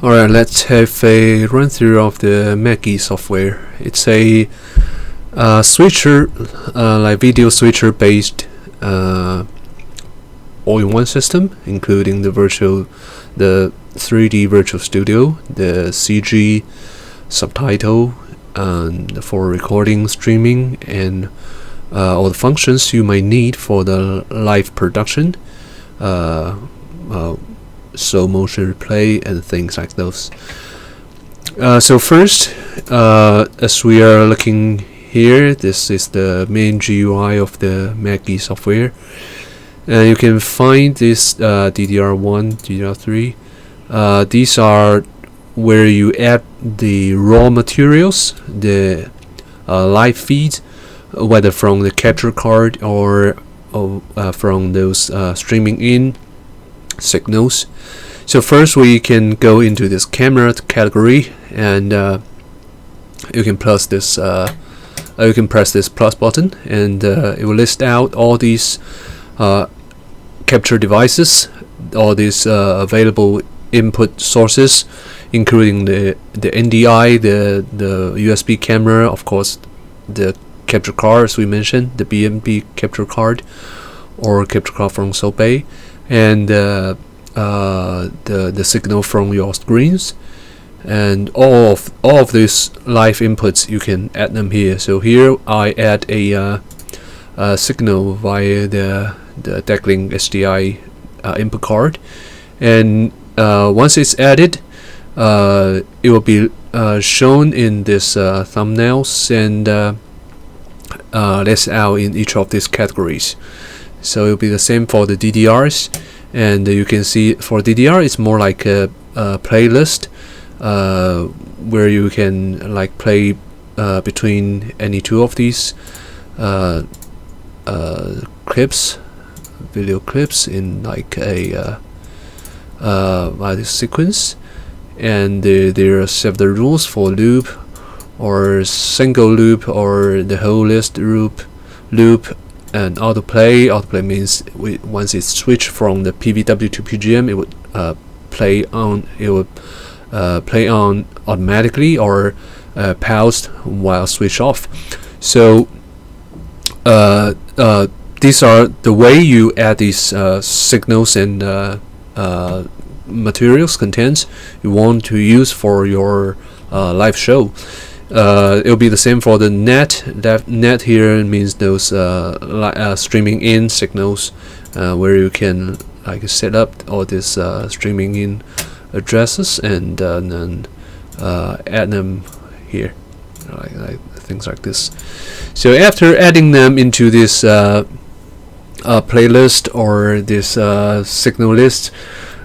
Alright, let's have a run through of the MAGI software. It's a switcher, like video switcher based all-in-one system, including the 3D Virtual Studio, the CG subtitle, and for recording, streaming, and all the functions you might need for the live production, slow motion replay, and things like those. So first, as we are looking here, this is the main GUI of the MAGI software. You can find this DDR1, DDR3. These are where you add the raw materials, the live feeds, whether from the capture card or from those streaming in signals. So first we can go into this camera category, and you can press this plus button, and it will list out all these capture devices, all these available input sources, including the NDI, the USB camera, of course, the capture card as we mentioned, the BMP capture card or capture card from Sobay, and the signal from your screens, and all of these live inputs you can add them here. So here I add a signal via the Decklink HDI input card, and once it's added, it will be shown in this thumbnails and listed out in each of these categories. So it will be the same for the DDRs, and you can see for DDR it's more like a playlist where you can like play between any two of these video clips in like a sequence, and there are several rules for loop or single loop or the whole list loop, and autoplay. Autoplay means once it's switched from the PVW to PGM, it would play on automatically or paused while switch off. So these are the way you add these signals and materials, contents you want to use for your live show. It'll be the same for the net. That net here means those streaming in signals, where you can like set up all these streaming in addresses and then add them here, like things like this. So after adding them into this playlist or this signal list,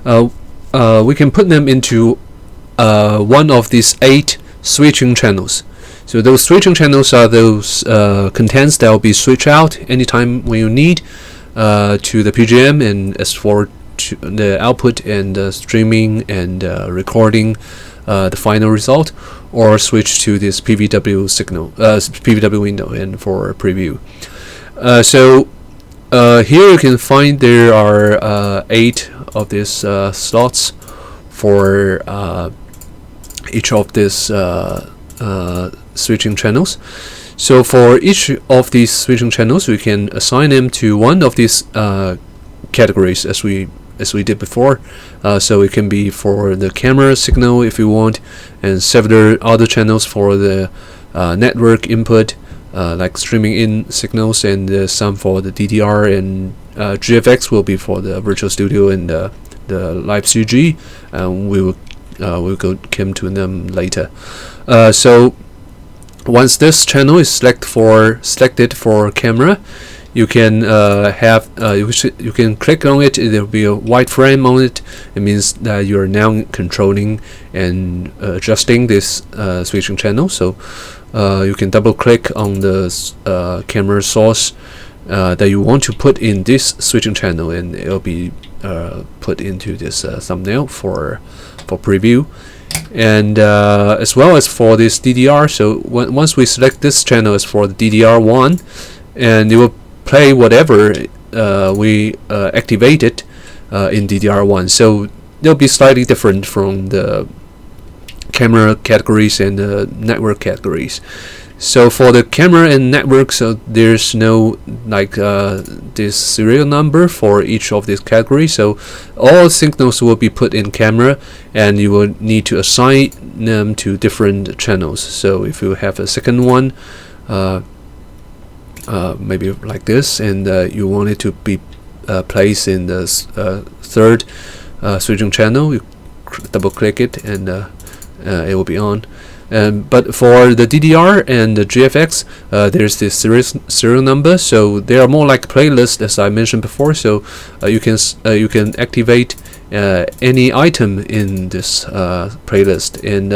we can put them into one of these 8 switching channels. So those switching channels are those contents that will be switched out anytime when you need to the PGM, and as for the output and streaming and recording the final result, or switch to this PVW signal, PVW window, and for preview. So here you can find there are 8 of these slots for each of these switching channels. So for each of these switching channels, we can assign them to one of these categories as we did before. So it can be for the camera signal if you want, and several other channels for the network input, like streaming in signals, and some for the DDR, and GFX will be for the Virtual Studio and the live CG. We'll come to them later. So once this channel is selected for camera, you can you can click on it. There will be a white frame on it. It means that you are now controlling and adjusting this switching channel. So you can double click on the camera source that you want to put in this switching channel, and it will be put into this thumbnail for preview. And as well as for this DDR, so once we select this channel as for the DDR1, and it will play whatever we activated in DDR1. So they'll be slightly different from the camera categories and network categories. So for the camera and network, so there's no like this serial number for each of these categories. So all signals will be put in camera, and you will need to assign them to different channels. So if you have a second one, maybe like this, and you want it to be placed in the third switching channel, you double click it, and it will be on. But for the DDR and the GFX, there's this serial number, so they are more like playlists, as I mentioned before. So you can activate any item in this playlist, and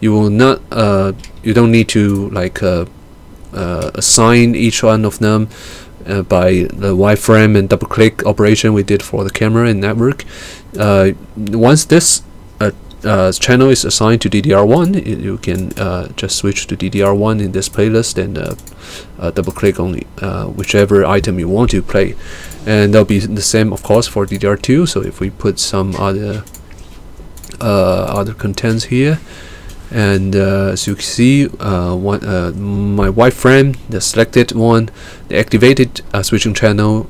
you don't need to like assign each one of them by the wireframe and double click operation we did for the camera and network. Once this channel is assigned to DDR1, you can just switch to DDR1 in this playlist and double click on whichever item you want to play, and that'll be the same of course for DDR2. So if we put some other contents here, and as you can see, my wireframe, the selected one, the activated switching channel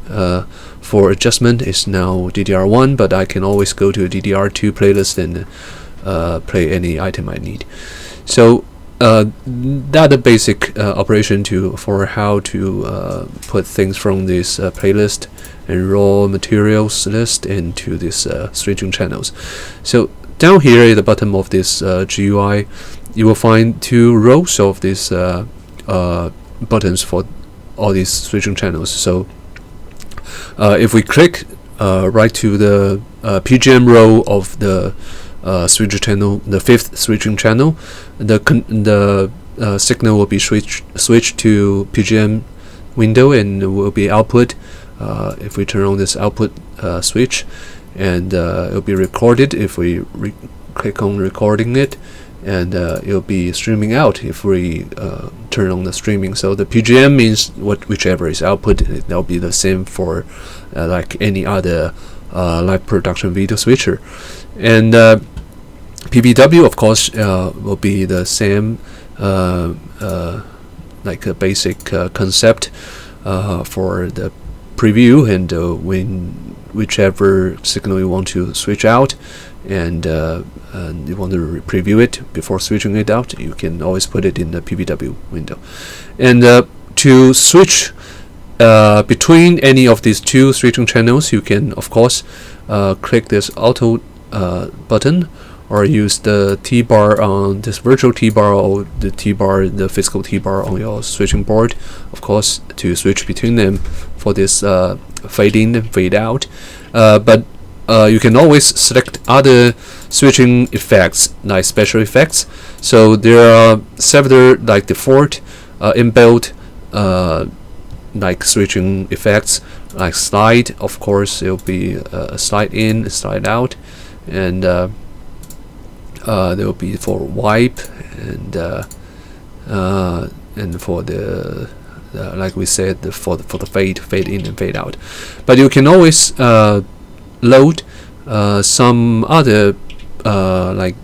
for adjustment is now DDR1, but I can always go to a DDR2 playlist and play any item I need. So that's the basic operation for how to put things from this playlist and raw materials list into this switching channels. So down here at the bottom of this GUI, you will find two rows of these buttons for all these switching channels. So if we click right to the PGM row of the switcher channel, the fifth switching channel, the signal will be switched to PGM window and will be output. If we turn on this output switch, and it will be recorded if we click on recording it, and it will be streaming out if we turn on the streaming. So the PGM means whichever is output, that'll be the same for like any other live production video switcher. And PBW of course will be the same, like a basic concept for the preview, and whichever signal you want to switch out, and you want to preview it before switching it out, you can always put it in the PBW window. And to switch between any of these two switching channels, you can of course click this auto button, or use the T-bar on this virtual T-bar, or the T-bar, the physical T-bar on your switching board, of course, to switch between them for this fade in and fade out. But you can always select other switching effects, like special effects. So there are several like default inbuilt like switching effects, like slide. Of course, it'll be a slide in, a slide out, and there will be for wipe, and for the like we said, for the fade in and fade out. But you can always load some other like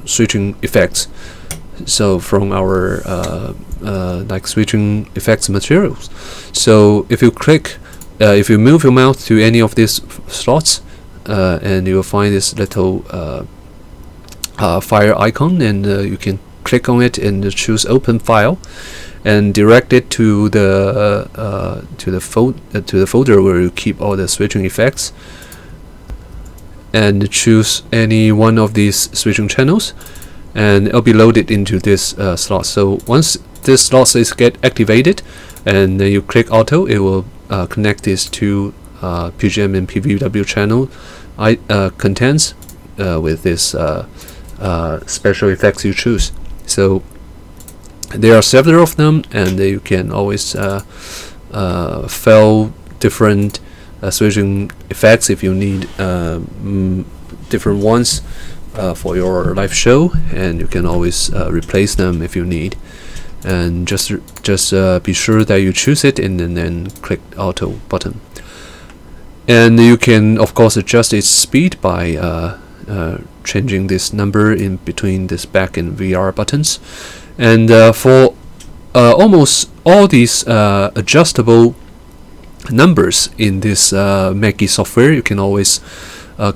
switching effects. So from our like switching effects materials. So if you click, if you move your mouse to any of these slots, and you will find this little file icon, and you can click on it and choose open file, and direct it to the folder where you keep all the switching effects, and choose any one of these switching channels, and it'll be loaded into this slot. So once this slot is activated, and then you click auto, it will connect this to PGM and PVW channel contents with this special effects you choose. So there are several of them, and you can always fill different switching effects if you need different ones for your live show, and you can always replace them if you need. And just be sure that you choose it, and then click auto button. And you can of course adjust its speed by changing this number in between this back and VR buttons. And for almost all these adjustable numbers in this MAGI software, you can always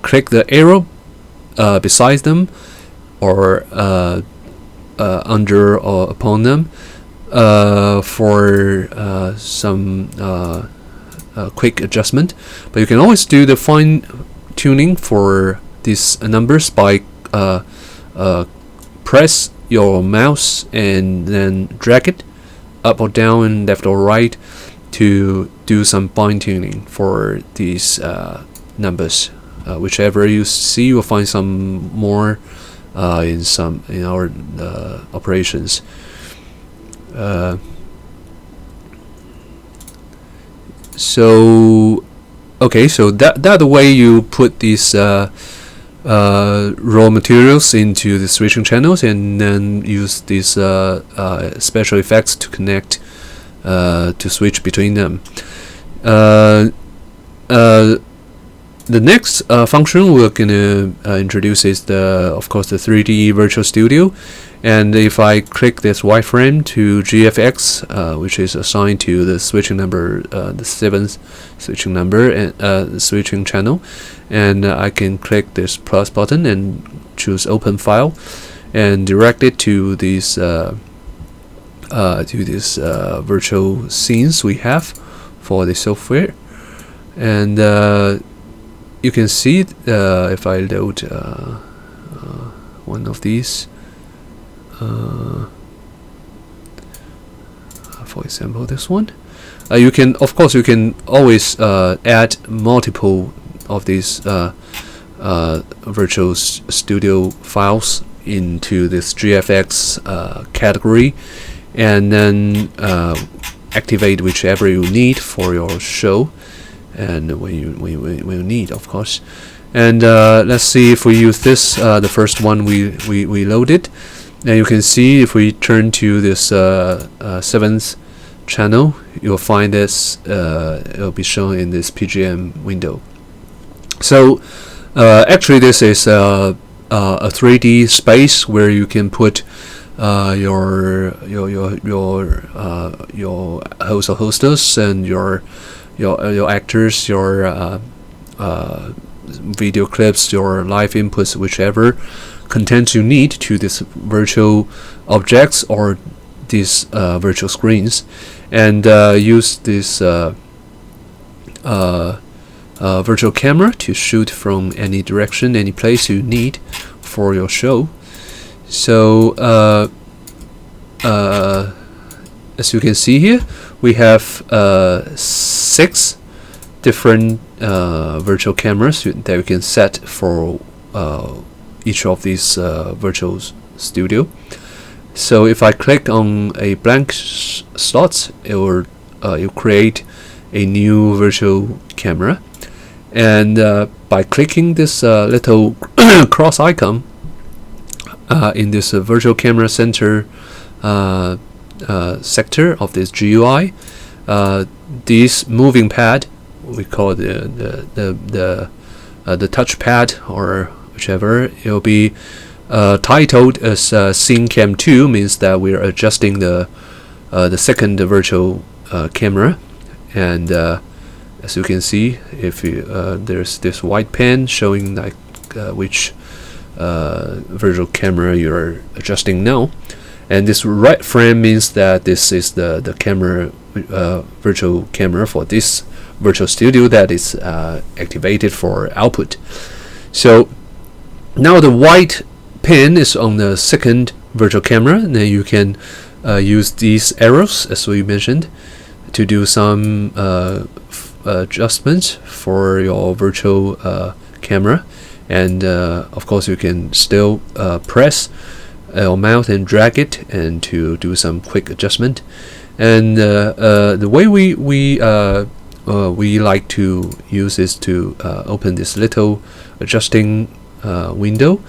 click the arrow beside them, or under or upon them, for some quick adjustment. But you can always do the fine tuning for these numbers by press your mouse and then drag it up or down, left or right, to do some fine tuning for these numbers. Whichever you see, you'll find some more in our operations. So that the way you put these raw materials into the switching channels, and then use these special effects to connect, to switch between them. The next function we're gonna introduce is of course the 3D Virtual Studio. And if I click this wireframe to GFX, which is assigned to the switching number, the 7th switching number, and the switching channel, and I can click this plus button and choose Open File, and direct it to these virtual scenes we have for the software. And you can see if I load one of these. For example, this one. You can always add multiple of these Virtual Studio files into this GFX category, and then activate whichever you need for your show, and when you need, of course. And let's see if we use this, the first one we loaded. And you can see if we turn to this 7th channel, you'll find this, it'll be shown in this PGM window. So actually this is a 3D space where you can put your host or hostess, and your actors, your video clips, your live inputs, whichever content you need to these virtual objects or these virtual screens, and use this virtual camera to shoot from any direction, any place you need for your show. So as you can see here, we have 6 different virtual cameras that you can set for each of these Virtual Studio. So if I click on a blank slot, it will create a new virtual camera, and by clicking this little cross icon in this virtual camera center sector of this GUI, this moving pad, we call the touch pad, or whichever, it will be titled as Scene Cam 2, means that we are adjusting the second virtual camera. And as you can see, if you, there's this white pen showing like which virtual camera you're adjusting now, and this right frame means that this is the camera, virtual camera for this Virtual Studio that is activated for output. So now the white pin is on the second virtual camera, and then you can use these arrows, as we mentioned, to do some adjustments for your virtual camera. And of course you can still press your mouse and drag it, and to do some quick adjustment. And the way we like to use is to open this little adjusting window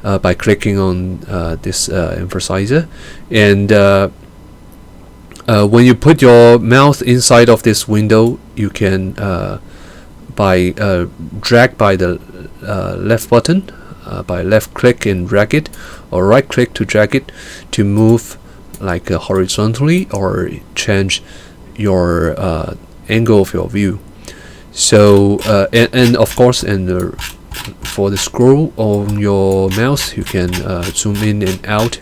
by clicking on this emphasizer, and when you put your mouse inside of this window, you can by drag by the left button by left click and drag it, or right click to drag it to move like horizontally, or change your angle of your view. So and of course, and for the scroll on your mouse, you can zoom in and out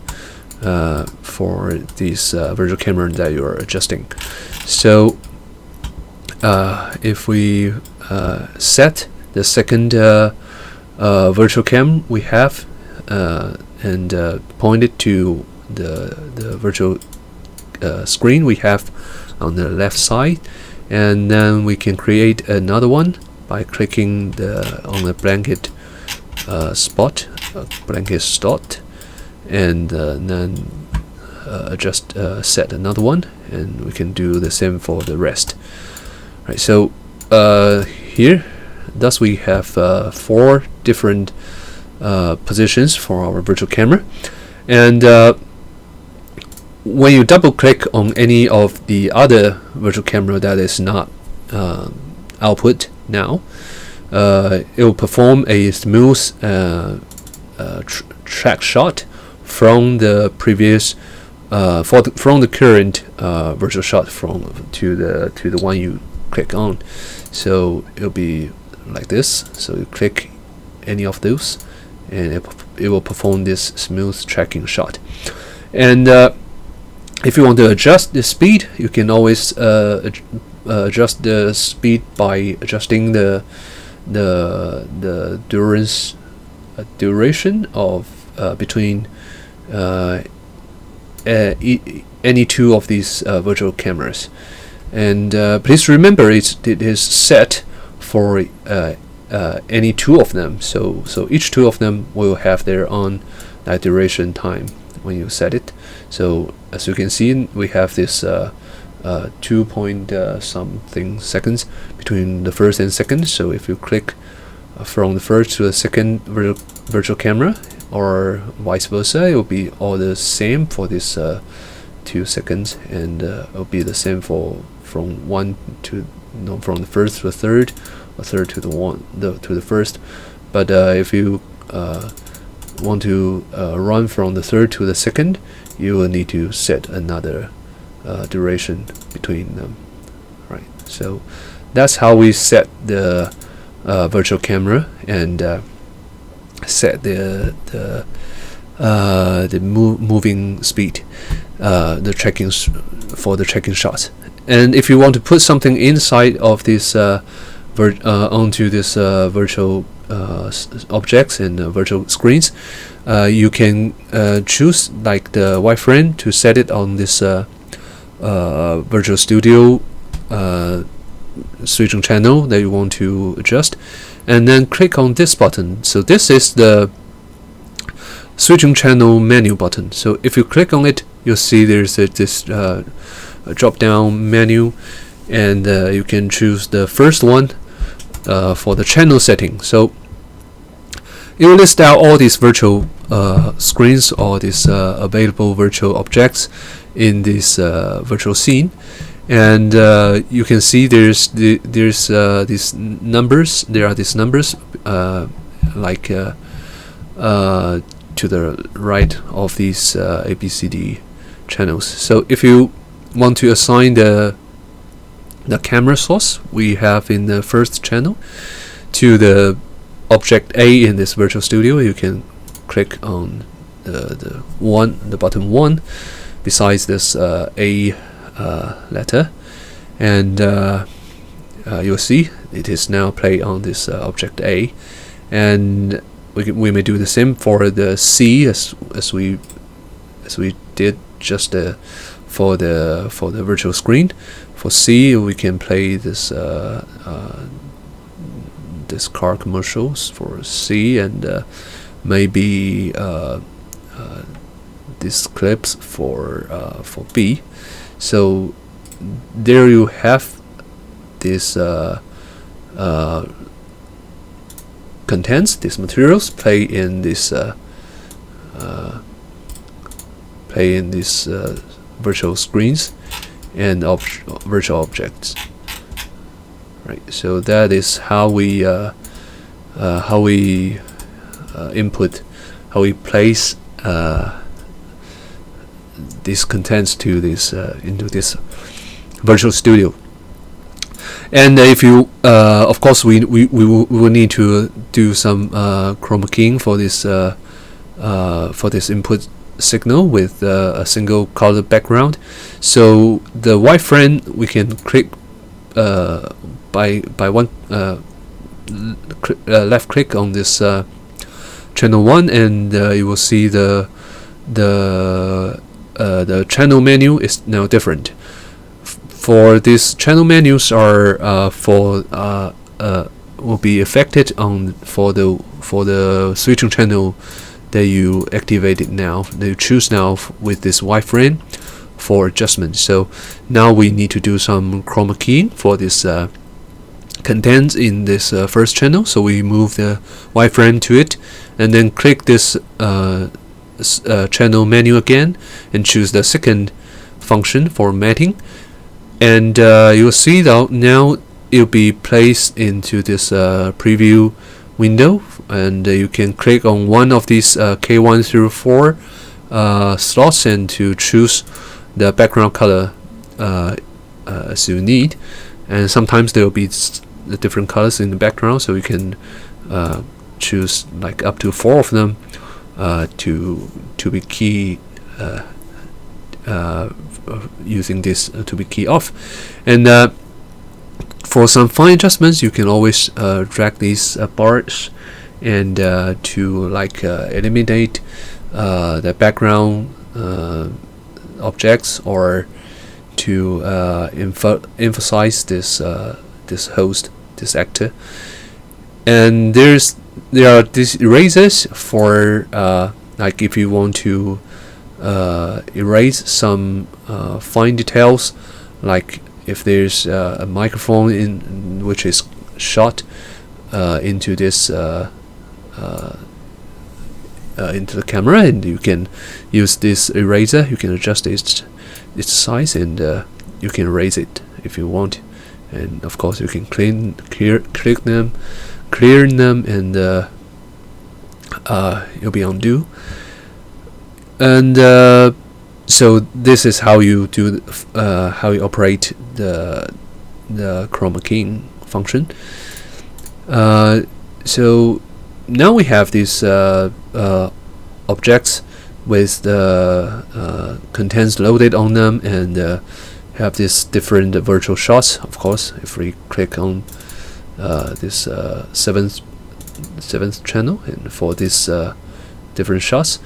for this virtual camera that you're adjusting. So if we set the second virtual cam we have and point it to the virtual screen we have on the left side, and then we can create another one by clicking on the blanket slot, and then set another one, and we can do the same for the rest. Right, so here thus we have 4 different positions for our virtual camera, and when you double click on any of the other virtual camera that is not output now, it will perform a smooth track shot from the previous from the current virtual shot to the one you click on. So it'll be like this. So you click any of those, and it will perform this smooth tracking shot. And if you want to adjust the speed, you can always adjust the speed by adjusting the duration of between any two of these virtual cameras. And please remember it is set for any two of them. So each two of them will have their own duration time when you set it. So as you can see, we have this 2 point something seconds between the first and second. So if you click from the first to the second virtual camera, or vice versa, it will be all the same for this 2 seconds, and it will be the same from from the first to the third, or third to the first. But if you want to run from the third to the second, you will need to set another duration between them. Right. So that's how we set the virtual camera and set the moving speed, the tracking for the tracking shots. And if you want to put something inside of this onto this virtual objects and virtual screens, you can choose like the wireframe to set it on this Virtual Studio switching channel that you want to adjust, and then click on this button. So this is the switching channel menu button. So if you click on it, you'll see there's this drop down menu, and you can choose the first one for the channel setting. So it will list out all these virtual screens, all these available virtual objects in this virtual scene, and you can see there's these numbers. There are these numbers like to the right of these ABCD channels. So if you want to assign the camera source we have in the first channel to the object A in this Virtual Studio, you can click on the button 1 besides this A letter, and you'll see it is now played on this object A. And we may do the same for the C as we did just for the virtual screen. For C, we can play this this car commercials for C, and maybe these clips for B. So there you have this contents, these materials play in this virtual screens and virtual objects. Right. So that is how we input, how we place these contents to this into this virtual studio. And if you of course we will need to do some chroma keying for this input signal with a single color background. So the wireframe we can click by one left click on this channel 1, and you will see the channel menu is now different. For these channel menus are will be affected on for the switching channel that you activated now, that you choose now with this wireframe for adjustment. So now we need to do some chroma keying for this contents in this first channel. So we move the wireframe to it, and then click this channel menu again, and choose the second function for matting. And you'll see that now it'll be placed into this preview window, and you can click on one of these K1 through 4 slots and to choose the background color as you need. And sometimes there will be the different colors in the background, so you can choose like up to 4 of them to be key using this to be key off. And for some fine adjustments, you can always drag these bars and to like eliminate the background objects, or to emphasize this host, this actor. And there are these erasers for like if you want to erase some fine details, like if there's a microphone in which is shot into this into the camera, and you can use this eraser. You can adjust its size, and you can erase it if you want. And of course you can clear them, and you'll be undo. And so this is how you do how you operate the chroma keying function. So now we have these objects with the contents loaded on them, and have these different virtual shots. Of course, if we click on this seventh channel, and for this different shots.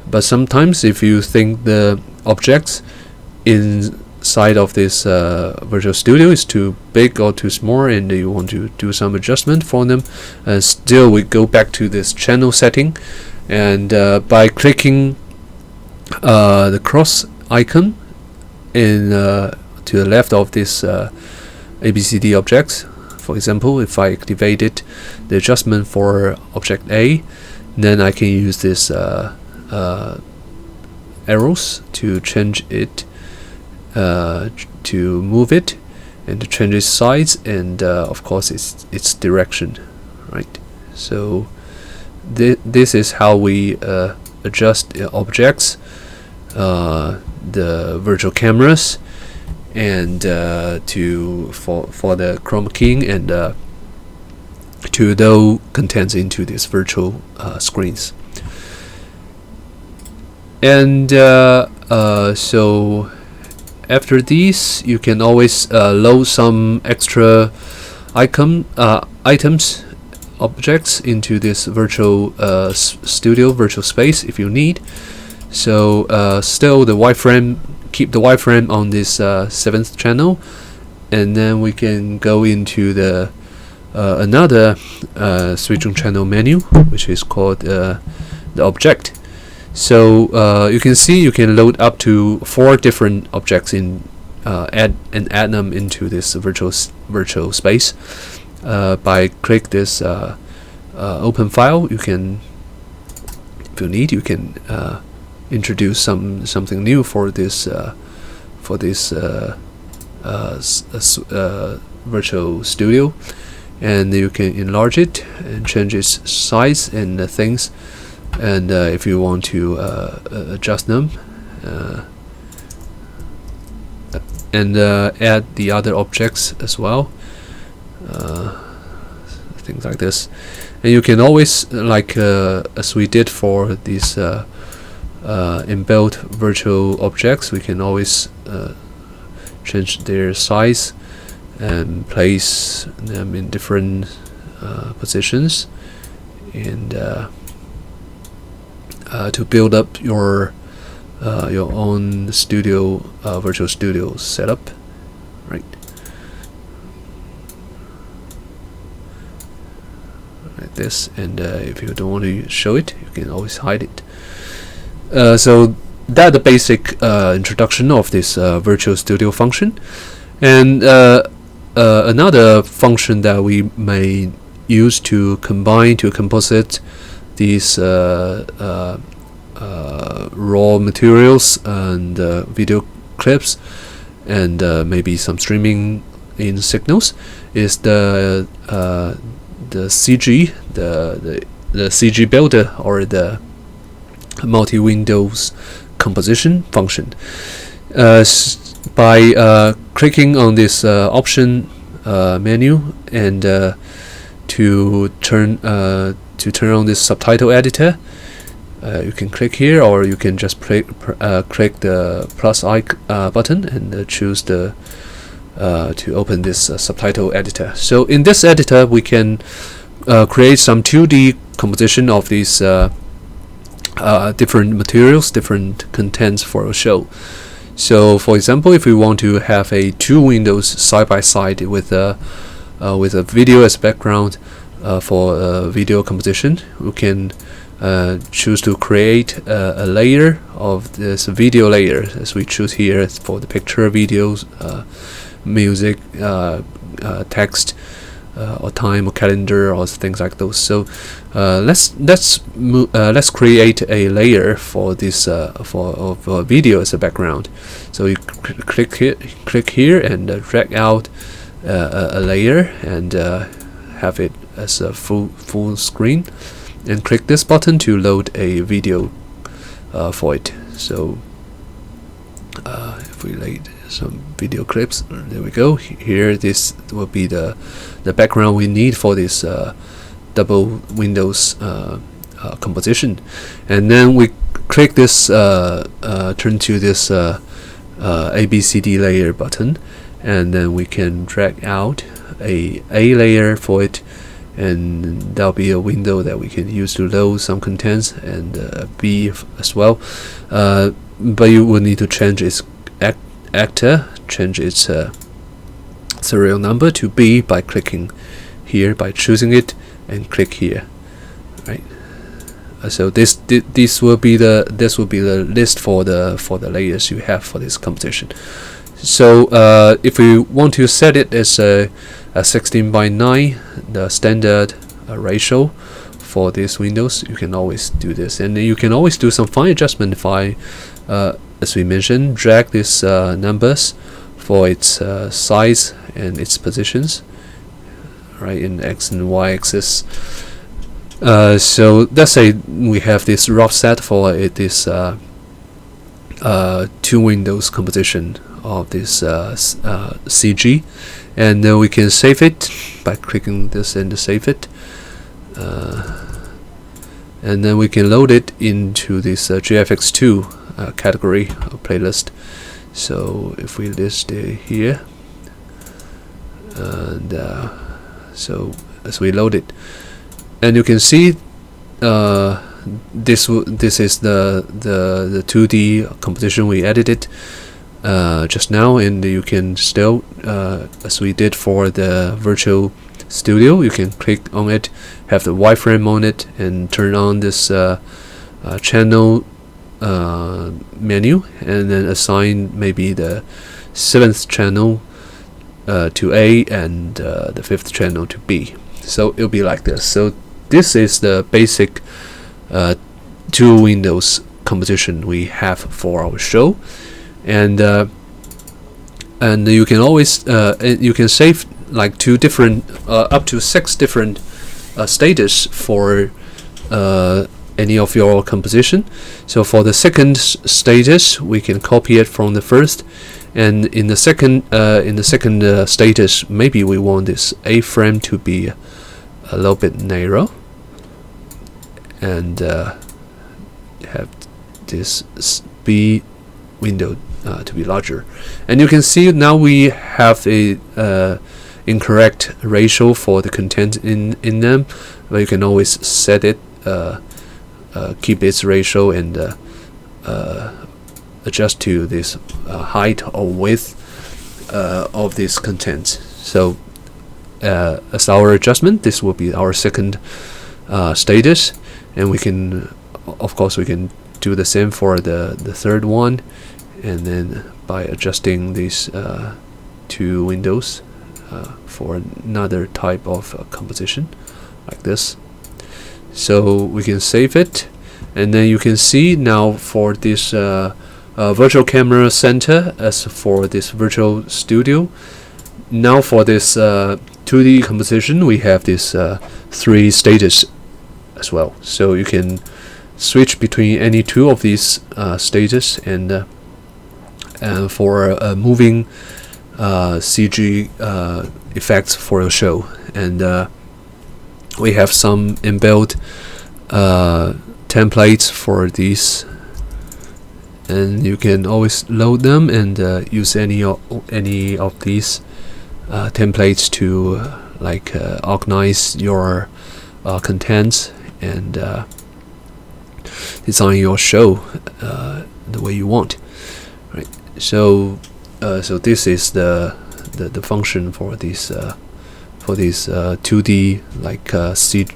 But sometimes if you think the objects inside of this virtual studio is too big or too small, and you want to do some adjustment for them, still we go back to this channel setting, and by clicking the cross icon in to the left of this ABCD objects. For example, if I activated the adjustment for object A, then I can use this arrows to change it, to move it, and to change its size, and of course its direction, right? So this is how we adjust objects, the virtual cameras, and for the chroma keying, and to load contents into these virtual screens. And so after these, you can always load some extra items, objects into this virtual studio, virtual space if you need. So still the wireframe, keep the wireframe on this 7th channel, and then we can go into the another switching channel menu, which is called the object. So you can see you can load up to 4 different objects in add them into this virtual space by click this open file. You can, if you need, you can introduce something new for this virtual studio, and you can enlarge it and change its size and things, and if you want to adjust them and add the other objects as well, things like this. And you can always, like as we did for these inbuilt virtual objects, we can always change their size and place them in different positions, and to build up your own studio, virtual studio setup, right? Like this. And if you don't want to show it, you can always hide it. So that's the basic introduction of this virtual studio function. And another function that we may use to combine, to composite these raw materials and video clips and maybe some streaming in signals is the CG, the CG builder, or the multi-windows composition function. By clicking on this option menu and to turn on this subtitle editor, you can click here, or you can just click the plus button and choose the to open this subtitle editor. So in this editor, we can create some 2D composition of these different materials, different contents for a show. So, for example, if we want to have two windows side by side with a video as background for video composition, we can choose to create a layer of this video layer, as we choose here for the picture, videos, music, text, or time, or calendar, or things like those. So let's create a layer for this for video as a background. So you click here and drag out a layer and have it as a full screen, and click this button to load a video for it. So if we load some video clips, there we go. Here, this will be the background we need for this double windows composition. And then we click this turn to this ABCD layer button, and then we can drag out a layer for it, and that'll be a window that we can use to load some contents, and B as well. But you will need to change its actor, change its serial number to B by clicking here, by choosing it and click here, right? So this will be the list for the layers you have for this composition. So if we want to set it as a 16:9, the standard ratio for these windows, you can always do this, and you can always do some fine adjustment if as we mentioned, drag these numbers for its size and its positions, right, in X and Y axis. So let's say we have this rough set for this two windows composition of this CG, and then we can save it by clicking this and save it, and then we can load it into this GFX2 category or playlist. So if we list it here, and so as we load it, and you can see this is the 2D composition we edited just now, and you can still, as we did for the virtual studio, you can click on it, have the wireframe on it, and turn on this channel menu, and then assign maybe the 7th channel to A and the 5th channel to B. So it'll be like this. So this is the basic two windows composition we have for our show, and you can always you can save like two different, up to 6 different status for any of your composition. So for the second status, we can copy it from the first, and in the second status, maybe we want this A frame to be a little bit narrow, and have this B window to be larger. And you can see now we have a incorrect ratio for the content in them, but you can always set it, keep its ratio, and adjust to this height or width of this content. So as our adjustment, this will be our second status, and we can, of course, we can do the same for the third one, and then by adjusting these 2 windows for another type of composition like this. So we can save it, and then you can see now for this virtual camera center, as for this virtual studio, now for this 2D composition, we have this 3 status as well. So you can switch between any 2 of these status, and for moving CG effects for your show. And we have some inbuilt templates for these, and you can always load them and use any of these templates to organize your contents and design your show the way you want, right? So this is the function for these 2D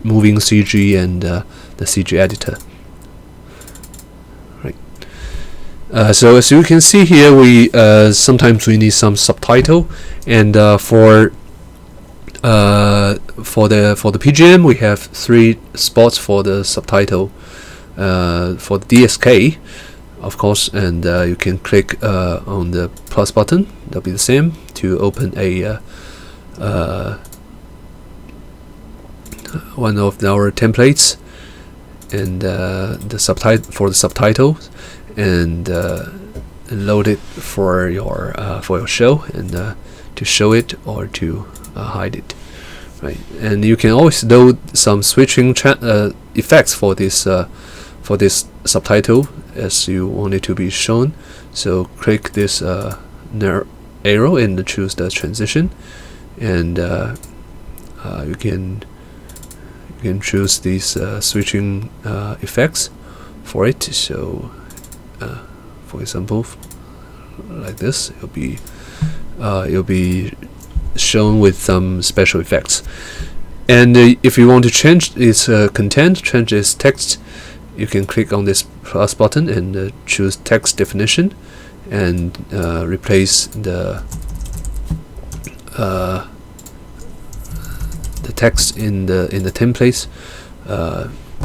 moving CG and the CG editor, right? So as you can see here, we sometimes we need some subtitle, and for the PGM, we have 3 spots for the subtitle. For the DSK, of course, and you can click on the plus button. That'll be the same to open a one of our templates, and the subtitles, and load it for your show, and to show it or to hide it, right? And you can always load some switching effects for this subtitle as you want it to be shown. So click this arrow and choose the transition, and you can choose these switching effects for it. So for example, like this, it'll be shown with some special effects. And if you want to change its content, change its text, you can click on this plus button and choose text definition, and replace the text in the templates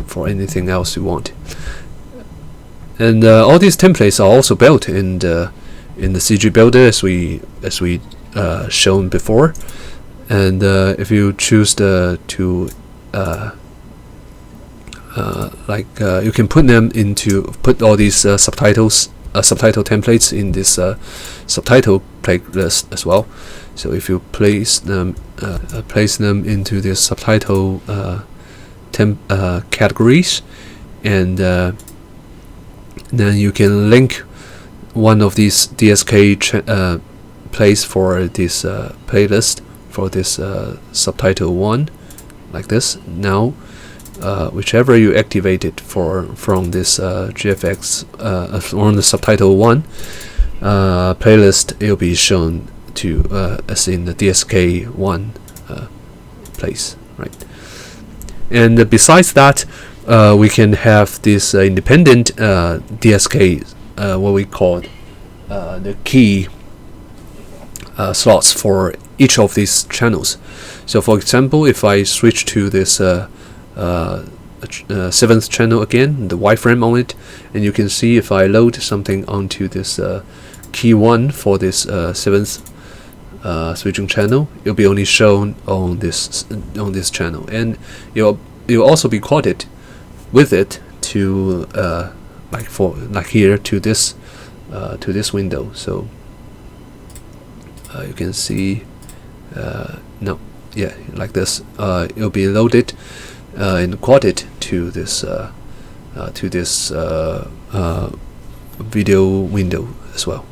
for anything else you want. And all these templates are also built in the CG Builder as we shown before. And if you choose you can put all these subtitle templates in this subtitle playlist as well. So if you place them into this subtitle categories, and then you can link one of these DSK plays for this playlist for this subtitle 1, like this. Now whichever you activated from this GFX on the subtitle 1 playlist, it will be shown to as in the DSK 1 place, right? And besides that, we can have this independent DSK, what we call the key slots for each of these channels. So for example, if I switch to this 7th channel again, the wireframe on it, and you can see if I load something onto this key 1 for this 7th switching channel, it'll be only shown on this channel, and it'll also be quoted with it to like here to this window. So you can see like this. It'll be loaded and quoted to this video window as well.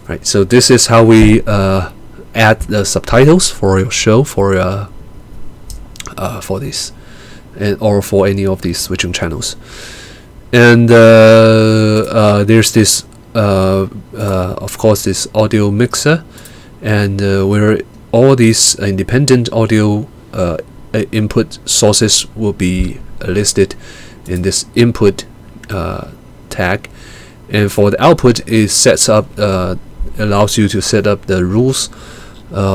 Right. So this is how we add the subtitles for your show for this, or for any of these switching channels. And there's this of course this audio mixer, and where all these independent audio input sources will be listed in this input tag, and for the output it sets up allows you to set up the rules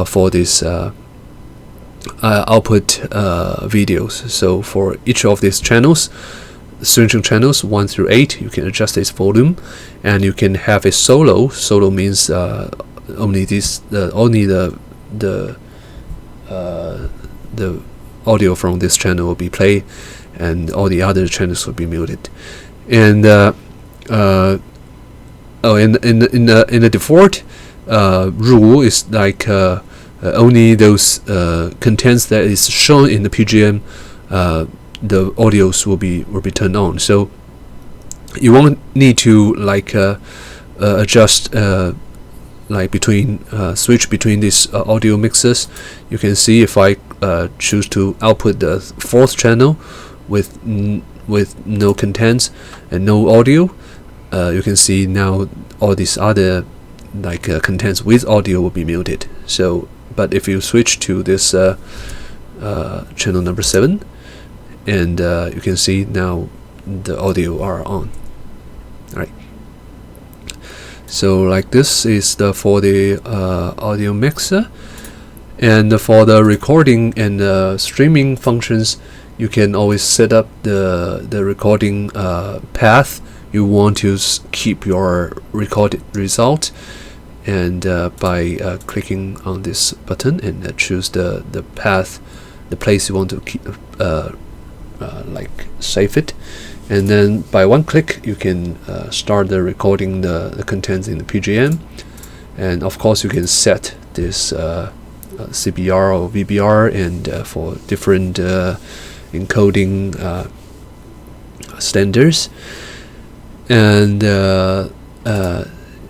for this output videos. So for each of these channels, switching channels 1 through 8, you can adjust its volume, and you can have a solo. Solo means only the audio from this channel will be played, and all the other channels will be muted. And in the default rule is like only those contents that is shown in the PGM, the audios will be turned on. So you won't need to like adjust like switch between these audio mixers. You can see if I choose to output the 4th channel with no contents and no audio, you can see now all these other like contents with audio will be muted. So but if you switch to this channel number 7, and you can see now the audio are on. Right. So like this is for the audio mixer. And for the recording and streaming functions, you can always set up the recording path you want to keep your recorded result, and by clicking on this button and choose the path, the place you want to keep like save it, and then by one click you can start the recording the contents in the PGM. And of course you can set this CBR or VBR, and for different encoding standards. And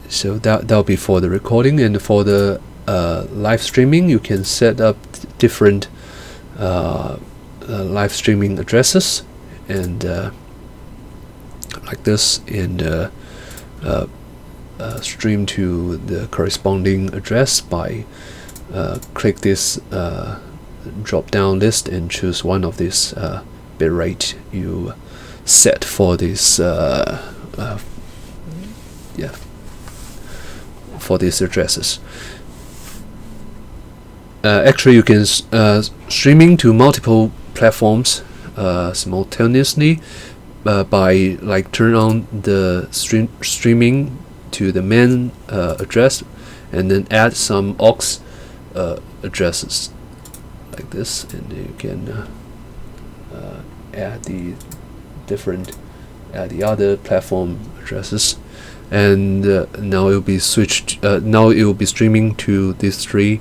so that'll be for the recording. And for the live streaming, you can set up different live streaming addresses, and like this, and stream to the corresponding address by click this drop down list and choose one of these bitrate you set for this for these addresses. Actually, you can streaming to multiple platforms simultaneously by like turn on the streaming to the main address, and then add some aux addresses like this, and you can add the other platform addresses, and now it will be switched. Now it will be streaming to these 3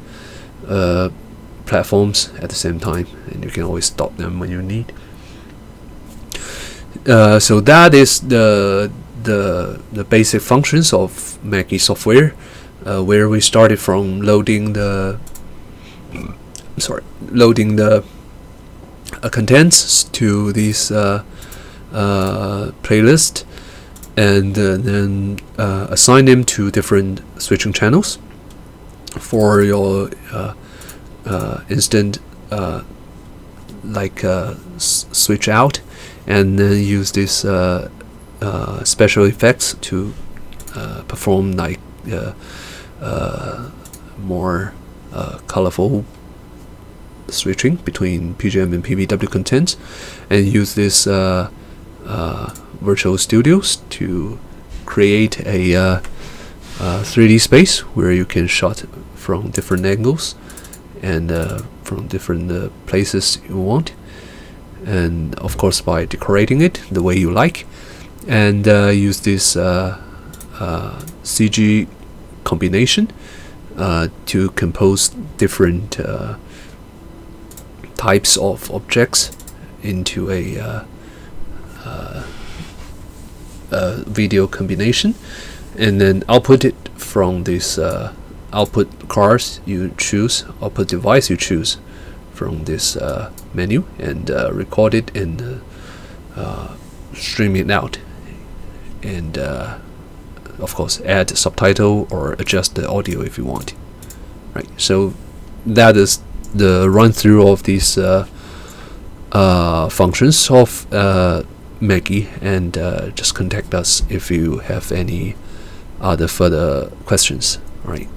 platforms at the same time, and you can always stop them when you need. So that is the basic functions of MAGI software, where we started from loading the contents to these playlist, and then assign them to different switching channels for your instant switch out, and then use this special effects to perform like more colorful switching between PGM and PBW contents, and use this virtual studios to create a 3D space where you can shot from different angles and from different places you want, and of course by decorating it the way you like, and use this CG combination to compose different types of objects into a video combination, and then output it from this output cars you choose, output device you choose from this menu, and record it and stream it out, and of course add subtitle or adjust the audio if you want. Right, so that is the run through of these functions of MAGI, and just contact us if you have any other further questions. All right.